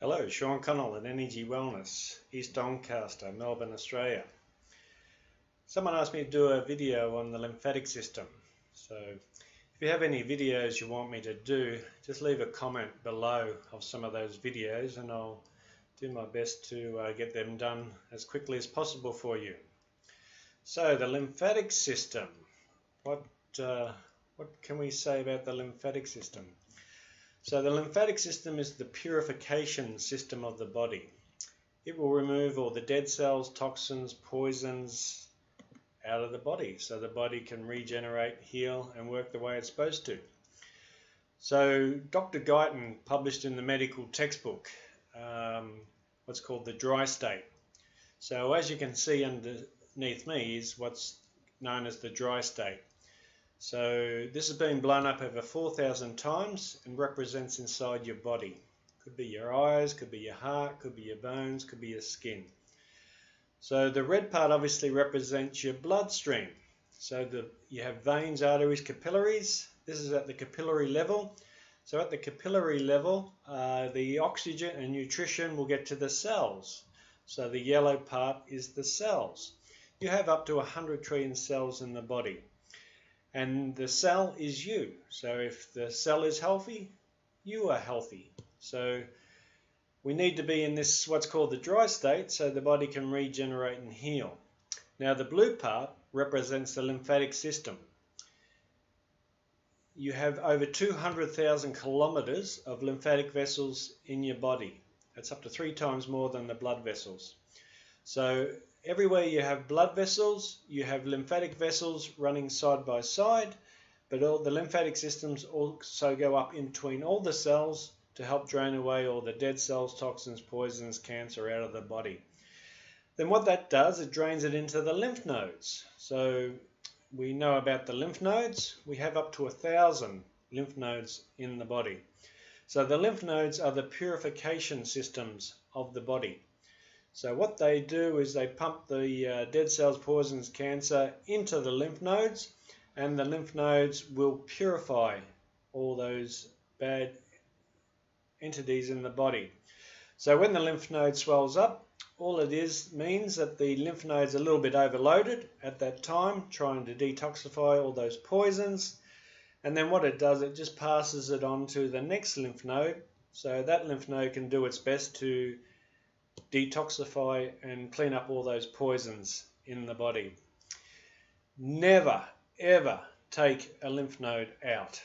Hello, Sean Connell at Energy Wellness, East Doncaster, Melbourne, Australia. Someone asked me to do a video on the lymphatic system. So if you have any videos you want me to do, just leave a comment below of some of those videos and I'll do my best to get them done as quickly as possible for you. So the lymphatic system, what can we say about the lymphatic system? So the lymphatic system is the purification system of the body. It will remove all the dead cells, toxins, poisons out of the body so the body can regenerate, heal and work the way it's supposed to. So Dr. Guyton published in the medical textbook what's called the dry state. So as you can see underneath me is what's known as the dry state. So this has been blown up over 4,000 times and represents inside your body. Could be your eyes, could be your heart, could be your bones, could be your skin. So the red part obviously represents your bloodstream. So you have veins, arteries, capillaries. This is at the capillary level. So at the capillary level, the oxygen and nutrition will get to the cells. So the yellow part is the cells. You have up to 100 trillion cells in the body. And the cell is you. So if the cell is healthy, you are healthy. So we need to be in this what's called the dry state so the body can regenerate and heal. Now the blue part represents the lymphatic system. You have over 200,000 kilometers of lymphatic vessels in your body. That's up to 3 times more than the blood vessels. So everywhere you have blood vessels, you have lymphatic vessels running side by side, but all the lymphatic systems also go up in between all the cells to help drain away all the dead cells, toxins, poisons, cancer out of the body. Then what that does, it drains it into the lymph nodes. So we know about the lymph nodes. We have up to 1,000 lymph nodes in the body. So the lymph nodes are the purification systems of the body. So what they do is they pump the dead cells, poisons, cancer into the lymph nodes, and the lymph nodes will purify all those bad entities in the body. So when the lymph node swells up, all it means that the lymph nodes are a little bit overloaded at that time, trying to detoxify all those poisons. And then what it does, it just passes it on to the next lymph node. So that lymph node can do its best to detoxify and clean up all those poisons in the body. Never, ever take a lymph node out.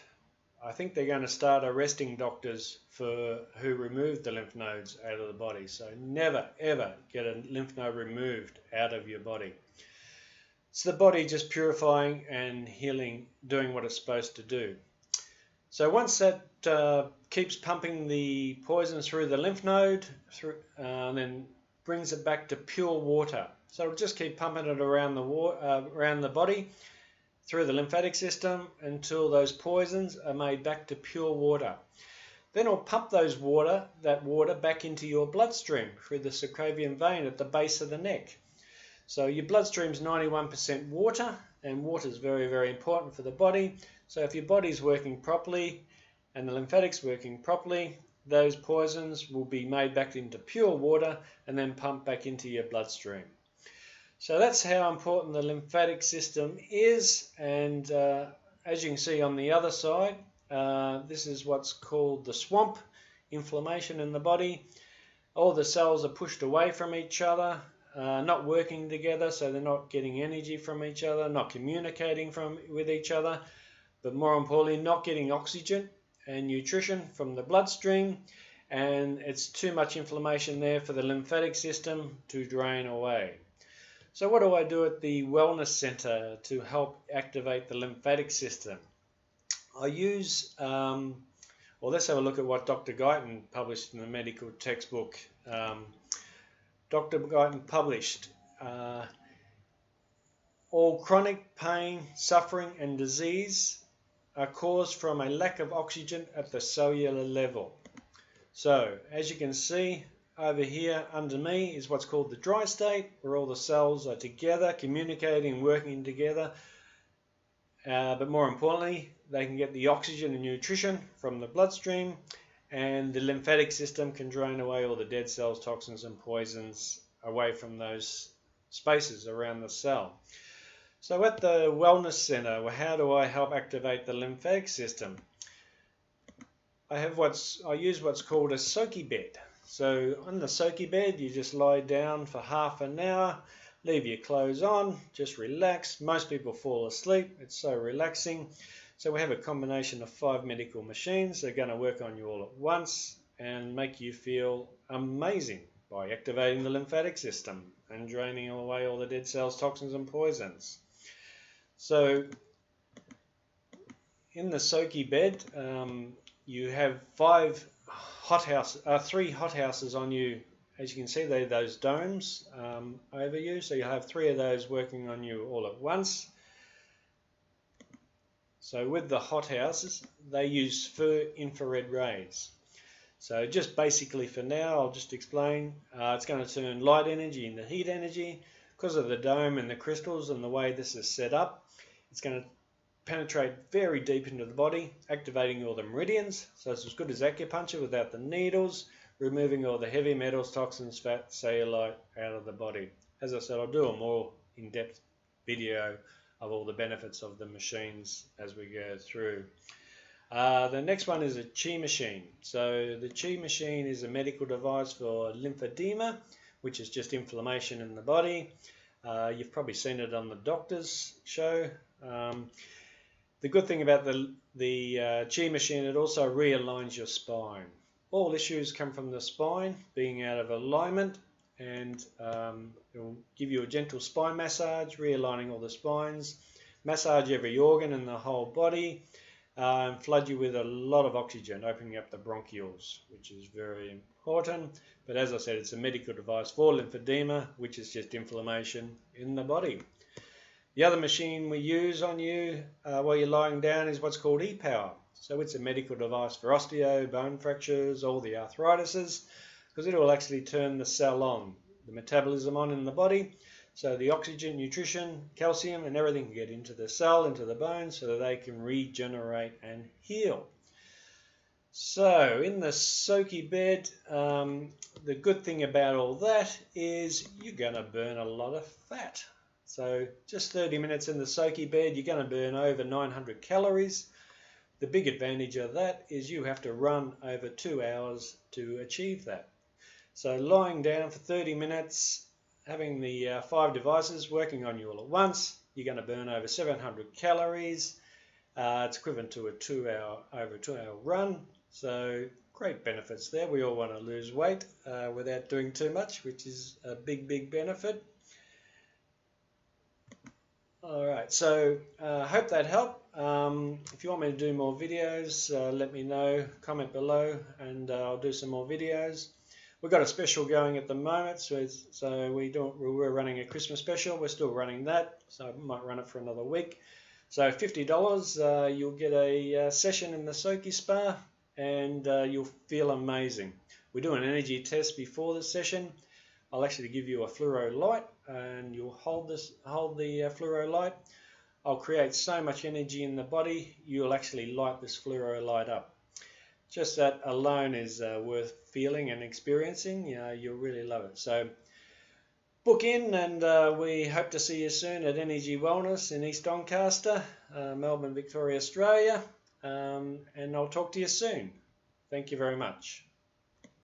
I think they're going to start arresting doctors who removed the lymph nodes out of the body. So never, ever get a lymph node removed out of your body. It's the body just purifying and healing, doing what it's supposed to do. So once that keeps pumping the poisons through the lymph node, and then brings it back to pure water. So it'll just keep pumping it around the body through the lymphatic system until those poisons are made back to pure water. Then it'll pump that water back into your bloodstream through the subclavian vein at the base of the neck. So your bloodstream is 91% water, and water is very, very important for the body. So if your body's working properly and the lymphatics working properly, those poisons will be made back into pure water and then pumped back into your bloodstream. So that's how important the lymphatic system is. And as you can see on the other side, this is what's called the swamp, inflammation in the body. All the cells are pushed away from each other, not working together, so they're not getting energy from each other, not communicating with each other, but more importantly, not getting oxygen and nutrition from the bloodstream, and it's too much inflammation there for the lymphatic system to drain away. So what do I do at the Wellness Centre to help activate the lymphatic system? I use, well, let's have a look at what Dr. Guyton published in the medical textbook. Dr. Guyton published, all chronic pain, suffering and disease are caused from a lack of oxygen at the cellular level. So as you can see over here under me is what's called the dry state, where all the cells are together, communicating and working together. But more importantly, they can get the oxygen and nutrition from the bloodstream, and the lymphatic system can drain away all the dead cells, toxins and poisons away from those spaces around the cell. So at the Wellness Centre, how do I help activate the lymphatic system? I use what's called a Soki Bed. So on the Soki Bed, you just lie down for half an hour, leave your clothes on, just relax. Most people fall asleep. It's so relaxing. So we have a combination of 5 medical machines. They're going to work on you all at once and make you feel amazing by activating the lymphatic system and draining away all the dead cells, toxins and poisons. So in the Soki Bed, you have 3 hothouses on you. As you can see, they're those domes over you. So you'll have 3 of those working on you all at once. So with the hothouses, they use infrared rays. So just basically for now, I'll just explain. It's going to turn light energy into heat energy. Because of the dome and the crystals and the way this is set up, it's going to penetrate very deep into the body, activating all the meridians. So it's as good as acupuncture without the needles, removing all the heavy metals, toxins, fat, cellulite out of the body. As I said, I'll do a more in-depth video of all the benefits of the machines as we go through. The next one is a Chi machine. So the Chi machine is a medical device for lymphedema, which is just inflammation in the body. You've probably seen it on the doctor's show. The good thing about the Chi machine, it also realigns your spine. All issues come from the spine being out of alignment, and it will give you a gentle spine massage, realigning all the spines, massage every organ in the whole body, and flood you with a lot of oxygen, opening up the bronchioles, which is very important. But as I said, it's a medical device for lymphedema, which is just inflammation in the body. The other machine we use on you while you're lying down is what's called E-Power. So it's a medical device for osteo, bone fractures, all the arthritises, because it will actually turn the cell on, the metabolism on in the body, so the oxygen, nutrition, calcium and everything can get into the cell, into the bone, so that they can regenerate and heal. So in the Soki Bed, the good thing about all that is you're going to burn a lot of fat. So just 30 minutes in the Soki Bed, you're going to burn over 900 calories. The big advantage of that is you have to run over 2 hours to achieve that. So lying down for 30 minutes, having the 5 devices working on you all at once, you're going to burn over 700 calories. It's equivalent to over a 2 hour run. So great benefits there. We all want to lose weight without doing too much, which is a big benefit. Alright, so I hope that helped. If you want me to do more videos, let me know, comment below, and I'll do some more videos. We've got a special going at the moment, so we're running a Christmas special. We're still running that, so I might run it for another week. So $50, you'll get a session in the Soki Spa, and you'll feel amazing. We do an energy test before the session. I'll actually give you a fluoro light, and you'll hold the fluoro light. I'll create so much energy in the body, you'll actually light this fluoro light up. Just that alone is worth feeling and experiencing. You'll really love it. So book in, and we hope to see you soon at Energy Wellness in East Doncaster, Melbourne, Victoria, Australia. And I'll talk to you soon. Thank you very much.